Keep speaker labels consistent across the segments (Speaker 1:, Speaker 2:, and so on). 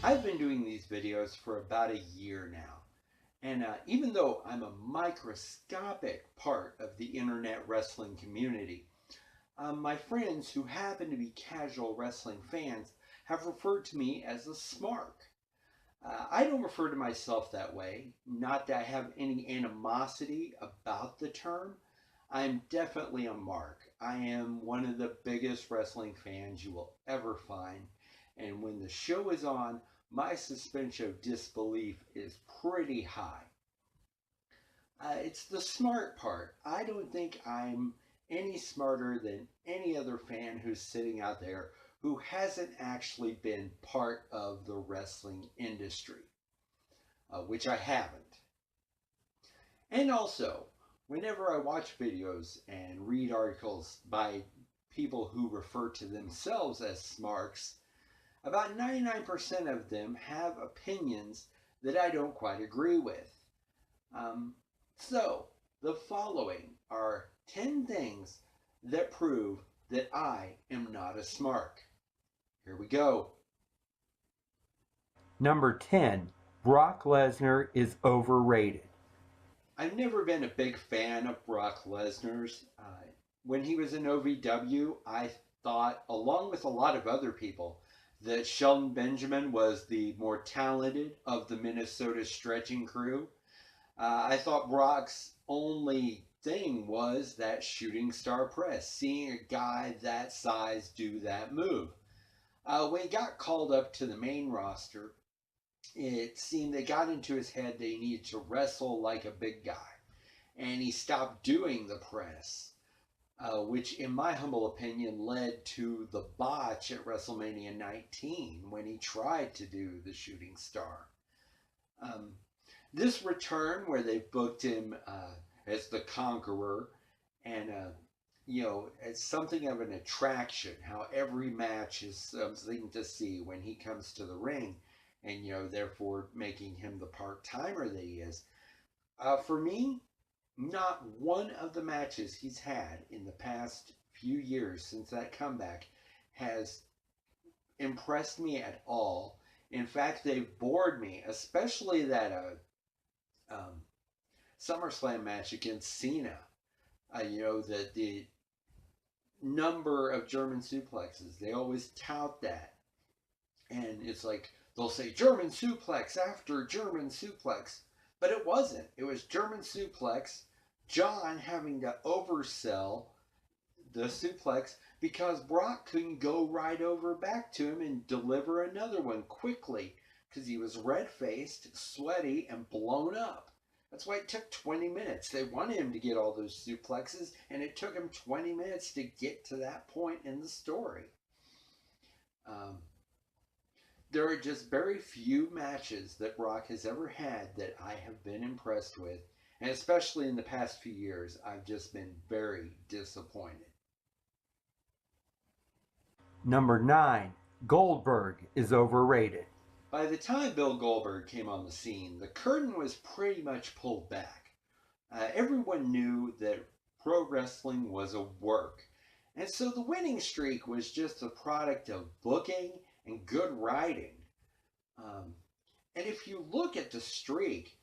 Speaker 1: I've been doing these videos for about a year now, and even though I'm a microscopic part of the internet wrestling community, my friends who happen to be casual wrestling fans have referred to me as a smark. I don't refer to myself that way, not that I have any animosity about the term. I'm definitely a mark. I am one of the biggest wrestling fans you will ever find. And when the show is on, my suspension of disbelief is pretty high. It's the smart part. I don't think I'm any smarter than any other fan who's sitting out there who hasn't actually been part of the wrestling industry, which I haven't. And also, whenever I watch videos and read articles by people who refer to themselves as smarks, about 99% of them have opinions that I don't quite agree with. So, the following are 10 things that prove that I am not a smark. Here we go.
Speaker 2: Number 10, Brock Lesnar is overrated.
Speaker 1: I've never been a big fan of Brock Lesnar's. When he was in OVW, I thought, along with a lot of other people, that Shelton Benjamin was the more talented of the Minnesota stretching crew. I thought Brock's only thing was that shooting star press, seeing a guy that size do that move. When he got called up to the main roster, it seemed they got into his head that he needed to wrestle like a big guy. And he stopped doing the press, which in my humble opinion led to the botch at WrestleMania 19 when he tried to do the shooting star. This return where they booked him as the Conqueror and it's something of an attraction, how every match is something to see when he comes to the ring, and therefore making him the part-timer that he is. For me, not one of the matches he's had in the past few years since that comeback has impressed me at all. In fact, they've bored me, especially that SummerSlam match against Cena. The number of German suplexes, they always tout that. And it's like, they'll say German suplex after German suplex. But it wasn't. It was German suplex, John having to oversell the suplex because Brock couldn't go right over back to him and deliver another one quickly because he was red-faced, sweaty, and blown up. That's why it took 20 minutes. They wanted him to get all those suplexes, and it took him 20 minutes to get to that point in the story. There are just very few matches that Brock has ever had that I have been impressed with, and especially in the past few years, I've just been very disappointed.
Speaker 2: Number 9, Goldberg is overrated.
Speaker 1: By the time Bill Goldberg came on the scene, the curtain was pretty much pulled back. Everyone knew that pro wrestling was a work, and so the winning streak was just a product of booking and good writing. And if you look at the streak,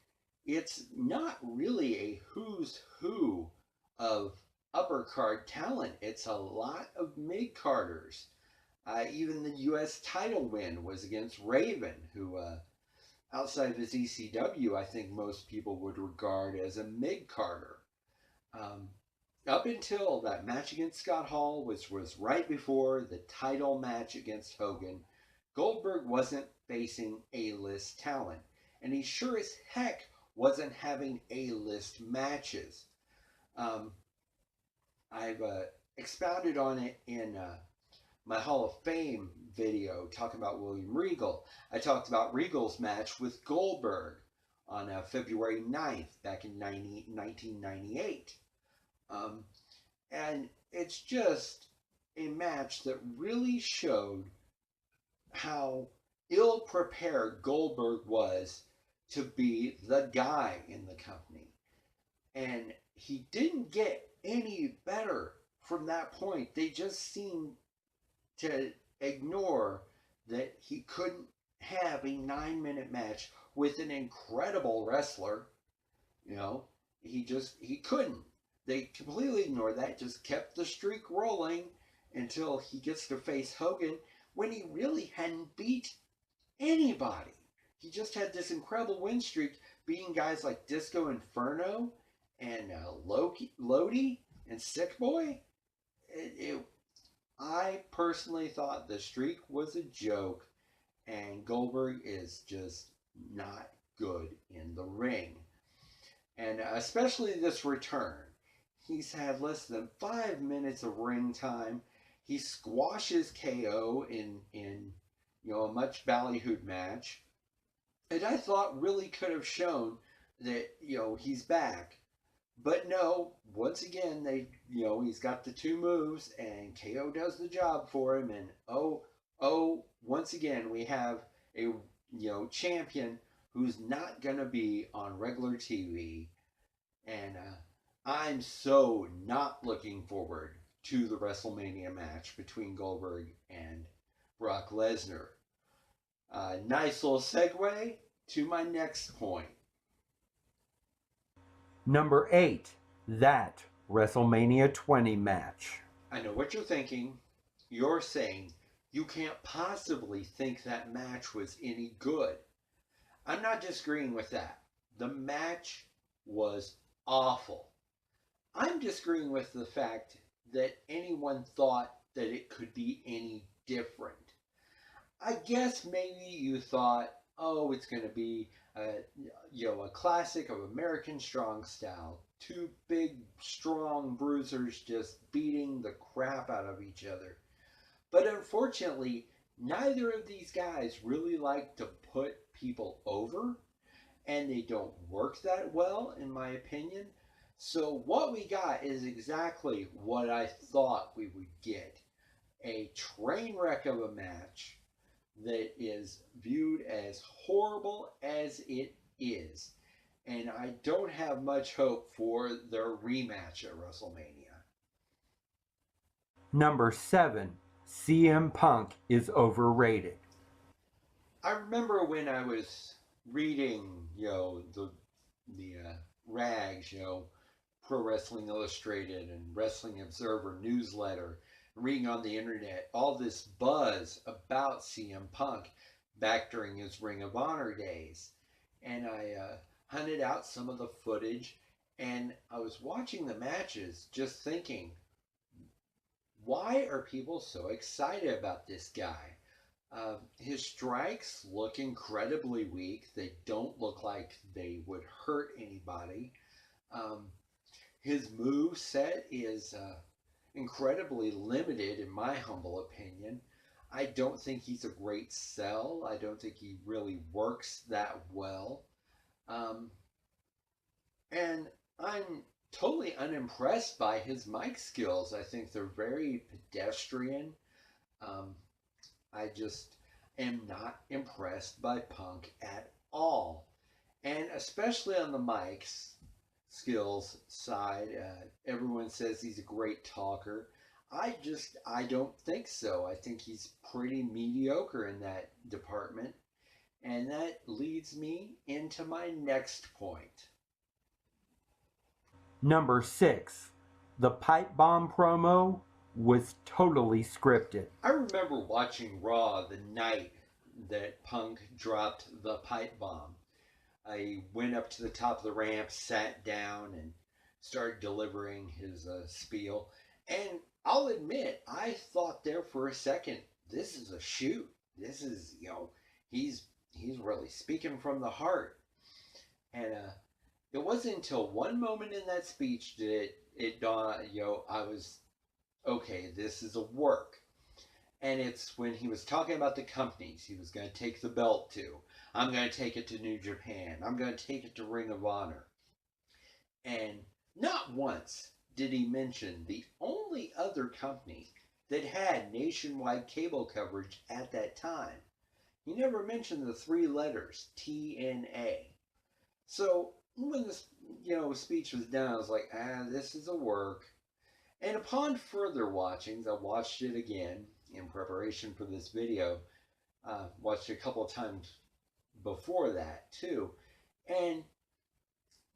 Speaker 1: it's not really a who's who of upper card talent. It's a lot of mid carders. Even the U.S. title win was against Raven, who outside of his ECW, I think most people would regard as a mid carder. Up until that match against Scott Hall, which was right before the title match against Hogan, Goldberg wasn't facing A-list talent, and he sure as heck wasn't having A-list matches. I've expounded on it in my Hall of Fame video talking about William Regal. I talked about Regal's match with Goldberg on February 9th back in 1998. And it's just a match that really showed how ill-prepared Goldberg was to be the guy in the company. And he didn't get any better from that point. They just seemed to ignore that he couldn't have a 9-minute match with an incredible wrestler. You know, he couldn't. They completely ignored that, just kept the streak rolling until he gets to face Hogan when he really hadn't beat anybody. He just had this incredible win streak, beating guys like Disco Inferno and Lodi and Sick Boy. I personally thought the streak was a joke, and Goldberg is just not good in the ring. And especially this return. He's had less than 5 minutes of ring time. He squashes KO in a much ballyhooed match. And I thought really could have shown that, he's back. But no, once again, he's got the two moves and KO does the job for him. And once again, we have a, champion who's not going to be on regular TV. And I'm so not looking forward to the WrestleMania match between Goldberg and Brock Lesnar. Nice little segue to my next point.
Speaker 2: Number 8, that WrestleMania 20 match.
Speaker 1: I know what you're thinking. You're saying you can't possibly think that match was any good. I'm not disagreeing with that. The match was awful. I'm disagreeing with the fact that anyone thought that it could be any different. I guess maybe you thought, it's going to be a classic of American strong style. Two big, strong bruisers just beating the crap out of each other. But unfortunately, neither of these guys really like to put people over, and they don't work that well, in my opinion. So what we got is exactly what I thought we would get. A train wreck of a match that is viewed as horrible as it is. And I don't have much hope for their rematch at WrestleMania.
Speaker 2: Number 7, CM Punk is overrated.
Speaker 1: I remember when I was reading, the rags, Pro Wrestling Illustrated and Wrestling Observer newsletter, reading on the internet, all this buzz about CM Punk back during his Ring of Honor days. And I hunted out some of the footage, and I was watching the matches just thinking, why are people so excited about this guy? His strikes look incredibly weak. They don't look like they would hurt anybody. His move set is incredibly limited, in my humble opinion. I don't think he's a great sell. I don't think he really works that well. And I'm totally unimpressed by his mic skills. I think they're very pedestrian. I just am not impressed by Punk at all. And especially on the mics skills side, everyone says he's a great talker. I don't think so. I think he's pretty mediocre in that department. And that leads me into my next point.
Speaker 2: Number 6, the pipe bomb promo was totally scripted.
Speaker 1: I remember watching Raw the night that Punk dropped the pipe bomb. I went up to the top of the ramp, sat down, and started delivering his spiel. And I'll admit, I thought there for a second, this is a shoot. This is, he's really speaking from the heart. And it wasn't until one moment in that speech that it dawned, I was, okay, this is a work. And it's when he was talking about the companies he was going to take the belt to. I'm going to take it to New Japan. I'm going to take it to Ring of Honor. And not once did he mention the only other company that had nationwide cable coverage at that time. He never mentioned the 3 letters, TNA. So when this, speech was done, I was like, this is a work. And upon further watchings, I watched it again in preparation for this video. Watched it a couple of times before that too, and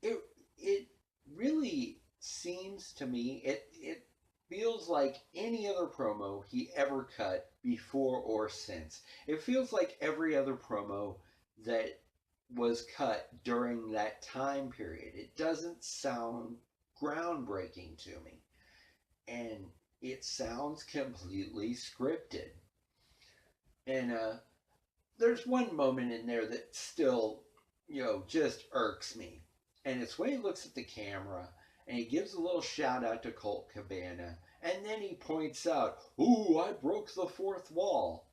Speaker 1: it it really seems to me it feels like any other promo he ever cut before or since. It feels like every other promo that was cut during that time period. It doesn't sound groundbreaking to me, and it sounds completely scripted. And there's one moment in there that still, just irks me. And it's when he looks at the camera and he gives a little shout out to Colt Cabana. And then he points out, "Ooh, I broke the fourth wall."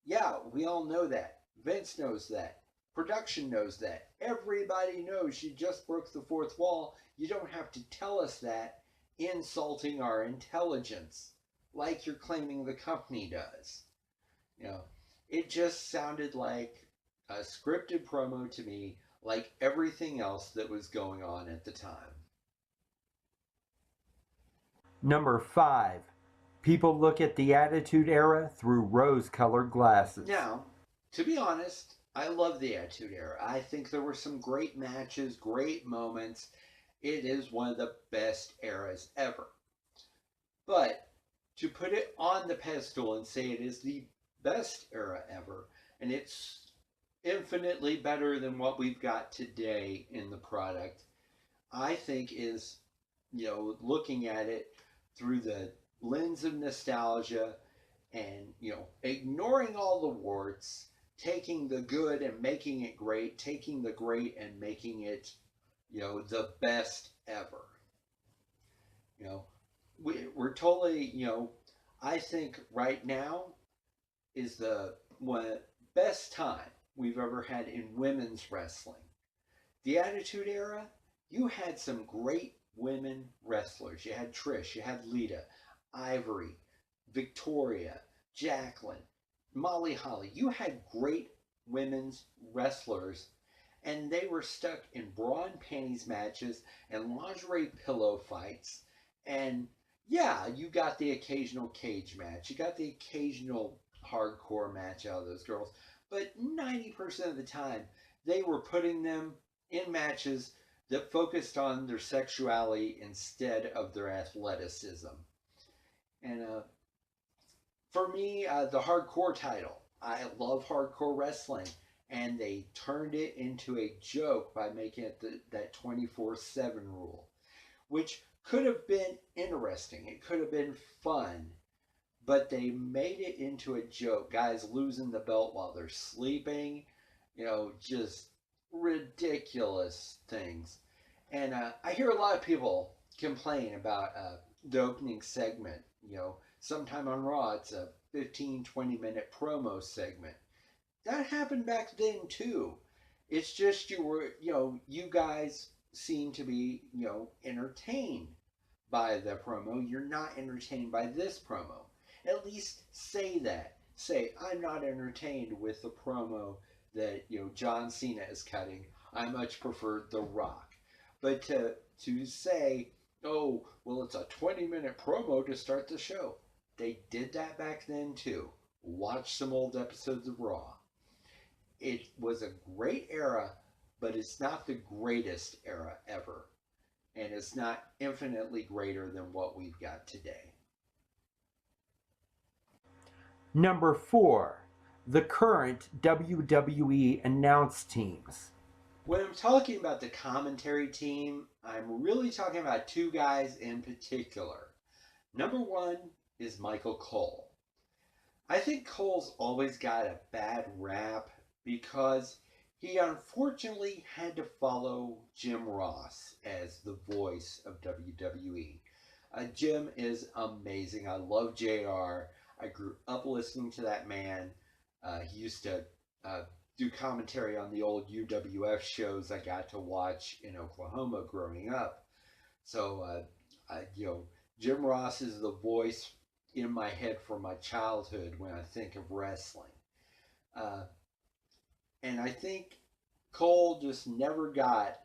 Speaker 1: Yeah, we all know that. Vince knows that. Production knows that. Everybody knows you just broke the fourth wall. You don't have to tell us that, insulting our intelligence like you're claiming the company does. You know, it just sounded like a scripted promo to me, like everything else that was going on at the time.
Speaker 2: Number 5. People look at the Attitude Era through rose-colored glasses.
Speaker 1: Now, to be honest, I love the Attitude Era. I think there were some great matches, great moments. It is one of the best eras ever. But to put it on the pedestal and say it is the best era ever, and it's infinitely better than what we've got today in the product, I think is, looking at it through the lens of nostalgia and, ignoring all the warts, taking the good and making it great, taking the great and making it, the best ever. You know, we're totally, I think right now is the best time we've ever had in women's wrestling. The Attitude Era, you had some great women wrestlers. You had Trish, you had Lita, Ivory, Victoria, Jacqueline, Molly Holly. You had great women's wrestlers, and they were stuck in bra and panties matches and lingerie pillow fights. And yeah, you got the occasional cage match. You got the occasional hardcore match out of those girls. But 90% of the time, they were putting them in matches that focused on their sexuality instead of their athleticism. And for me, the hardcore title, I love hardcore wrestling. And they turned it into a joke by making it that 24/7 rule, which could have been interesting. It could have been fun, but they made it into a joke. Guys losing the belt while they're sleeping, just ridiculous things. And I hear a lot of people complain about the opening segment. Sometime on Raw, it's a 15-20 minute promo segment. That happened back then too. It's just you guys seem to be, entertained by the promo. You're not entertained by this promo. At least say that. Say, I'm not entertained with the promo that, John Cena is cutting. I much prefer The Rock. But to say, oh, well, it's a 20-minute promo to start the show. They did that back then too. Watch some old episodes of Raw. It was a great era, but it's not the greatest era ever. And it's not infinitely greater than what we've got today.
Speaker 2: Number 4. The current WWE announce teams.
Speaker 1: When I'm talking about the commentary team, I'm really talking about two guys in particular. Number 1 is Michael Cole. I think Cole's always got a bad rap because he unfortunately had to follow Jim Ross as the voice of WWE. Jim is amazing. I love JR. I grew up listening to that man. He used to do commentary on the old UWF shows I got to watch in Oklahoma growing up. So, Jim Ross is the voice in my head for my childhood when I think of wrestling. And I think Cole just never got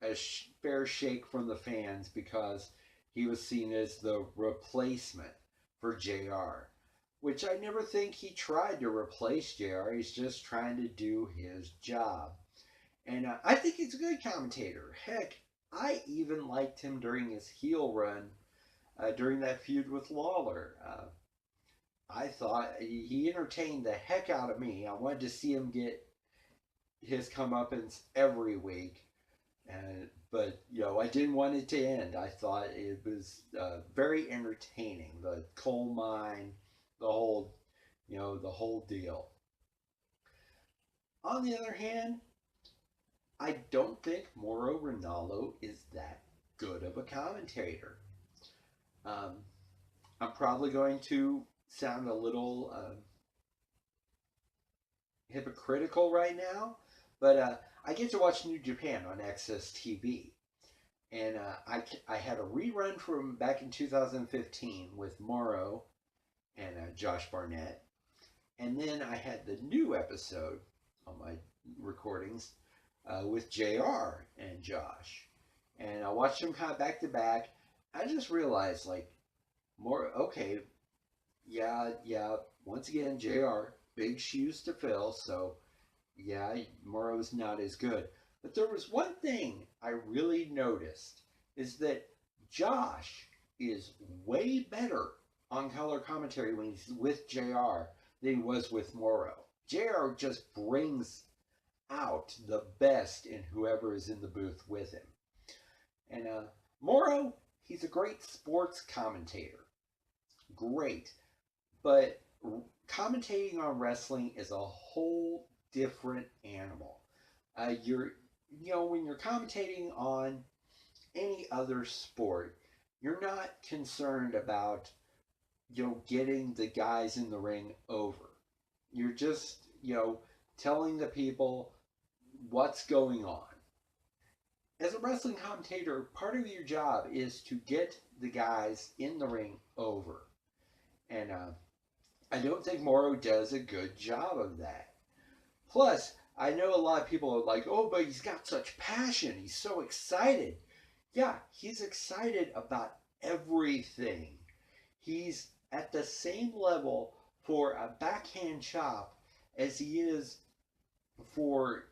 Speaker 1: a fair shake from the fans because he was seen as the replacement for JR. which I never think he tried to replace JR. He's just trying to do his job. And I think he's a good commentator. Heck, I even liked him during his heel run during that feud with Lawler. I thought he entertained the heck out of me. I wanted to see him get his comeuppance every week. But I didn't want it to end. I thought it was very entertaining. The coal mine, the whole, the whole deal. On the other hand, I don't think Mauro Ranallo is that good of a commentator. Um, I'm probably going to sound a little hypocritical right now, but I get to watch New Japan on Access TV. And I had a rerun from back in 2015 with Morrow and Josh Barnett. And then I had the new episode on my recordings with JR and Josh. And I watched them kind of back to back. I just realized, okay, yeah, once again, JR, big shoes to fill. So, yeah, Morrow's not as good. But there was one thing I really noticed is that Josh is way better on color commentary when he's with JR than he was with Morrow. JR just brings out the best in whoever is in the booth with him. And Morrow, he's a great sports commentator. Great. But commentating on wrestling is a whole different animal. When you're commentating on any other sport, you're not concerned about, getting the guys in the ring over. You're just, telling the people what's going on. As a wrestling commentator, part of your job is to get the guys in the ring over. And I don't think Morrow does a good job of that. Plus, I know a lot of people are like, oh, but he's got such passion. He's so excited. Yeah, he's excited about everything. He's at the same level for a backhand chop as he is for,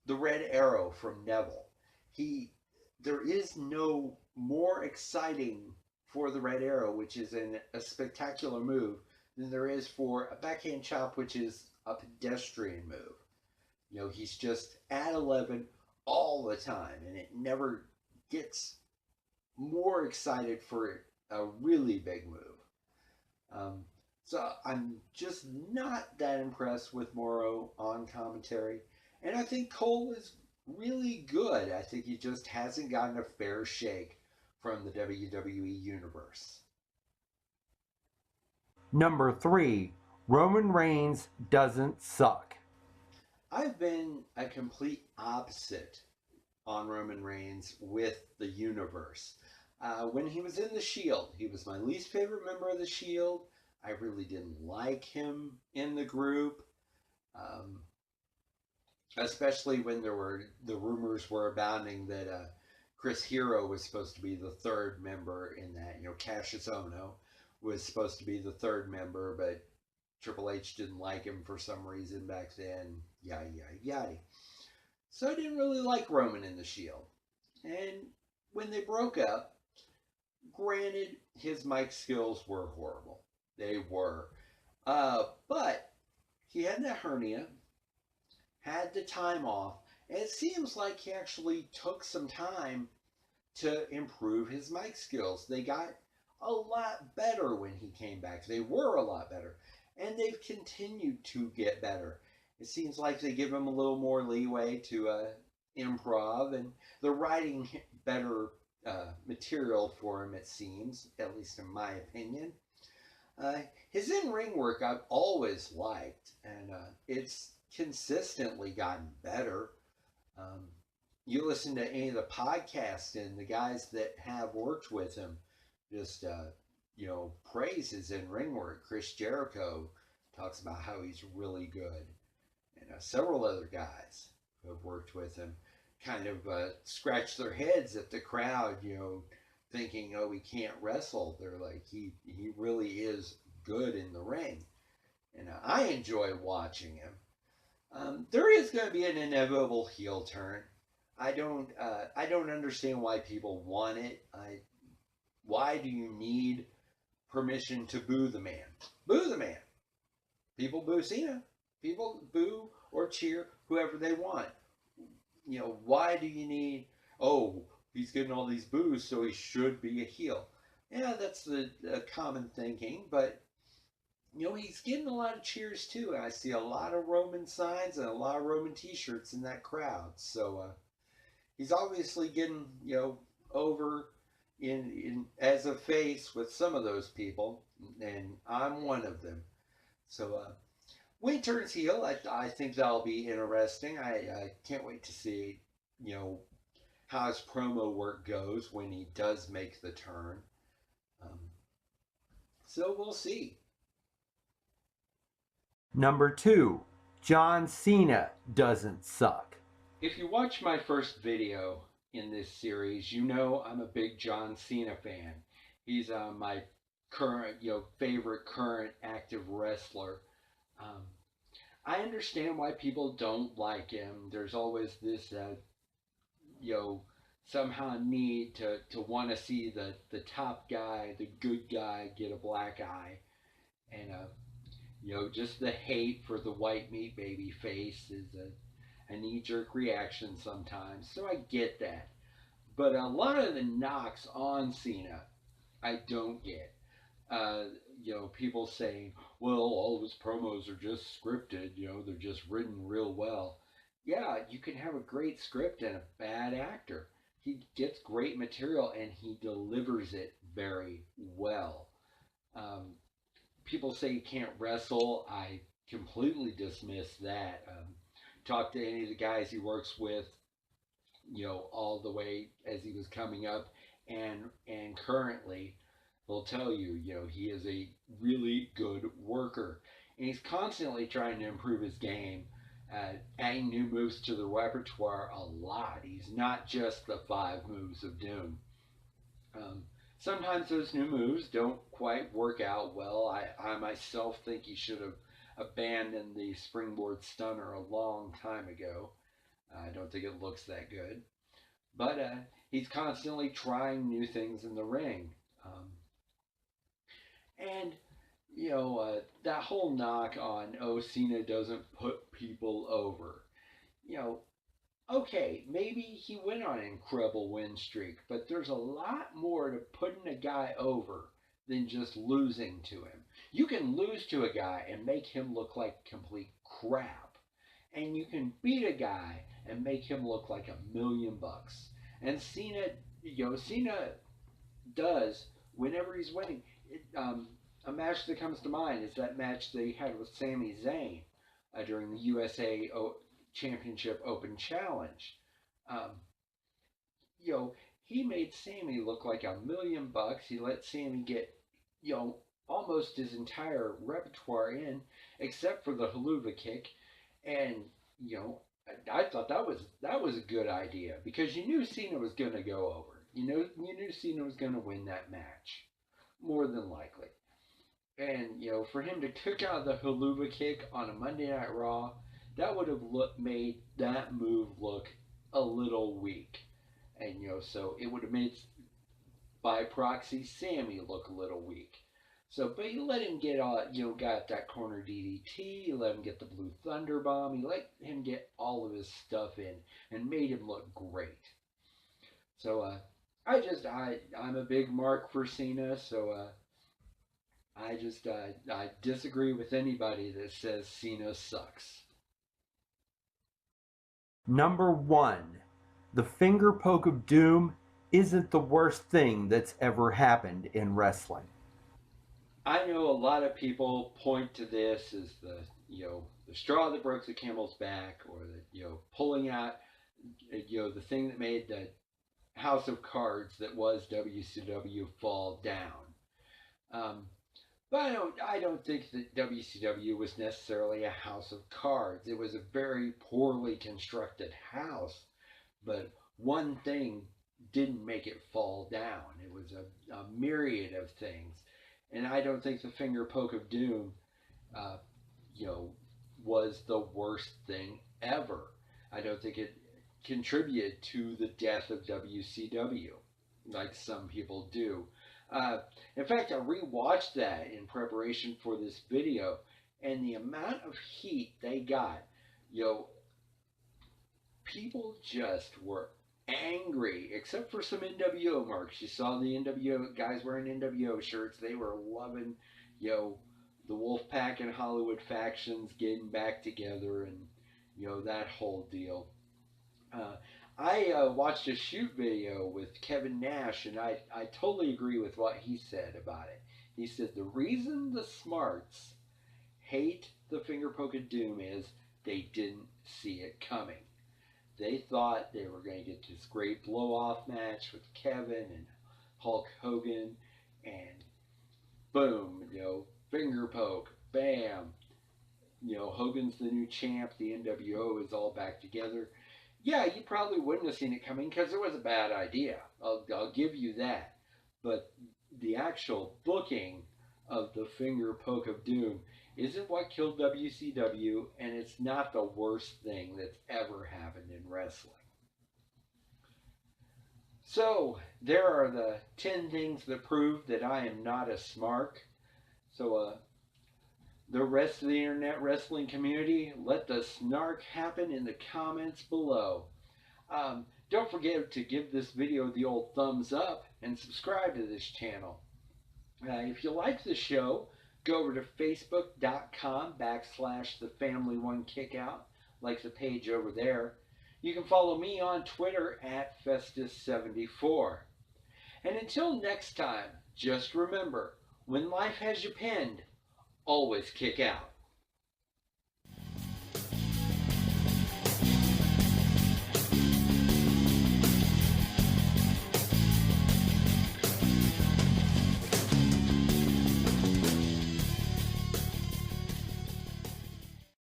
Speaker 1: the red arrow from Neville. There is no more exciting for the red arrow, which is a spectacular move, than there is for a backhand chop, which is a pedestrian move. He's just at 11 all the time, and it never gets more excited for a really big move. So I'm just not that impressed with Morrow on commentary. And I think Cole is really good. I think he just hasn't gotten a fair shake from the WWE Universe.
Speaker 2: Number 3, Roman Reigns doesn't suck.
Speaker 1: I've been a complete opposite on Roman Reigns with the Universe. When he was in the Shield, he was my least favorite member of the Shield. I really didn't like him in the group. Especially when the rumors were abounding that Chris Hero was supposed to be the third member in that. Cassius Ohno was supposed to be the third member, but Triple H didn't like him for some reason back then. Yada, yada, yada. So I didn't really like Roman in the Shield. And when they broke up, granted, his mic skills were horrible. They were. But he had that hernia, had the time off, and it seems like he actually took some time to improve his mic skills. They got a lot better when he came back. They were a lot better, and they've continued to get better. It seems like they give him a little more leeway to improv, and they're writing better material for him, it seems, at least in my opinion. His in-ring work I've always liked, and it's consistently gotten better. You listen to any of the podcasts, and the guys that have worked with him just, praise his in-ring work. Chris Jericho talks about how he's really good. And several other guys who have worked with him kind of scratch their heads at the crowd, thinking, oh, he can't wrestle. They're like, he really is good in the ring, and I enjoy watching him. There is going to be an inevitable heel turn. I don't understand why people want it. Why do you need permission to boo the man? Boo the man. People boo Cena. People boo or cheer whoever they want. You know, why do you need, oh, he's getting all these boos, so he should be a heel? Yeah, that's the common thinking, but, you know, he's getting a lot of cheers too. I see a lot of Roman signs and a lot of Roman t-shirts in that crowd. So he's obviously getting, you know, over in as a face with some of those people, and I'm one of them. So when he turns heel, I think that'll be interesting. I can't wait to see, you know, how his promo work goes when he does make the turn. Um, so we'll see.
Speaker 2: Number 2, John Cena doesn't suck.
Speaker 1: If you watch my first video in this series, you know I'm a big John Cena fan. He's my current, you know, favorite current active wrestler. Um, I understand why people don't like him. There's always this, you know, somehow need to want to see the top guy, the good guy, get a black eye, and you know, just the hate for the white meat baby face is a knee-jerk reaction sometimes. So I get that, but a lot of the knocks on Cena, I don't get. Uh, you know, people saying, well, all of his promos are just scripted, you know, they're just written real well. Yeah, you can have a great script and a bad actor. He gets great material and he delivers it very well. Um, People say he can't wrestle. I completely dismiss that. Talk to any of the guys he works with, you know, all the way as he was coming up and currently, they'll tell you, you know, he is a really good worker, and he's constantly trying to improve his game, adding new moves to the repertoire a lot. He's not just the 5 moves of doom. Um, Sometimes those new moves don't quite work out well. I myself think he should have abandoned the springboard stunner a long time ago. I don't think it looks that good. But he's constantly trying new things in the ring. And, you know, that whole knock on, oh, Cena doesn't put people over. You know, okay, maybe he went on an incredible win streak, but there's a lot more to putting a guy over than just losing to him. You can lose to a guy and make him look like complete crap. And you can beat a guy and make him look like $1,000,000. And Cena, you know, Cena does whenever he's winning. A match that comes to mind is that match they had with Sami Zayn during the USA Championship Open Challenge. Um, you know, he made Sammy look like $1,000,000. He let Sammy get, you know, almost his entire repertoire in, except for the haluva kick, and you know, I thought that was a good idea because you knew Cena was going to go over. You knew Cena was going to win that match, more than likely. And you know, for him to kick out the haluva kick on a Monday Night Raw, that would have made that move look a little weak, and you know, so it would have made by proxy Sammy look a little weak. So, but you let him get you know, got that corner DDT, you let him get the Blue Thunder Bomb, you let him get all of his stuff in, and made him look great. So, I'm a big mark for Cena. So, I disagree with anybody that says Cena sucks.
Speaker 2: Number 1, the finger poke of doom isn't the worst thing that's ever happened in wrestling.
Speaker 1: I know a lot of people point to this as the, you know, the straw that broke the camel's back, or the, you know, pulling out, you know, the thing that made the house of cards that was WCW fall down. But I don't think that WCW was necessarily a house of cards. It was a very poorly constructed house, but one thing didn't make it fall down. It was a myriad of things. And I don't think the finger poke of doom, uh, you know, was the worst thing ever. I don't think it contributed to the death of WCW like some people do. Uh, in fact, I rewatched that in preparation for this video, and the amount of heat they got, you know, people just were angry, except for some NWO marks. You saw the NWO guys wearing NWO shirts. They were loving, you know, the Wolfpack and Hollywood factions getting back together and, you know, that whole deal. Uh, I watched a shoot video with Kevin Nash, and I totally agree with what he said about it. He said the reason the Smarks hate the finger poke of doom is they didn't see it coming. They thought they were going to get this great blow off match with Kevin and Hulk Hogan, and boom, you know, finger poke, bam. You know, Hogan's the new champ, the NWO is all back together. Yeah, you probably wouldn't have seen it coming because it was a bad idea. I'll give you that. But the actual booking of the finger poke of doom isn't what killed WCW, and it's not the worst thing that's ever happened in wrestling. So, there are the 10 things that prove that I am not a smark. So, the rest of the internet wrestling community, let the snark happen in the comments below. Don't forget to give this video the old thumbs up and subscribe to this channel. If you like the show, go over to facebook.com/the Family One Kickout. Like the page over there. You can follow me on Twitter at Festus74. And until next time, just remember, when life has you pinned, always kick out.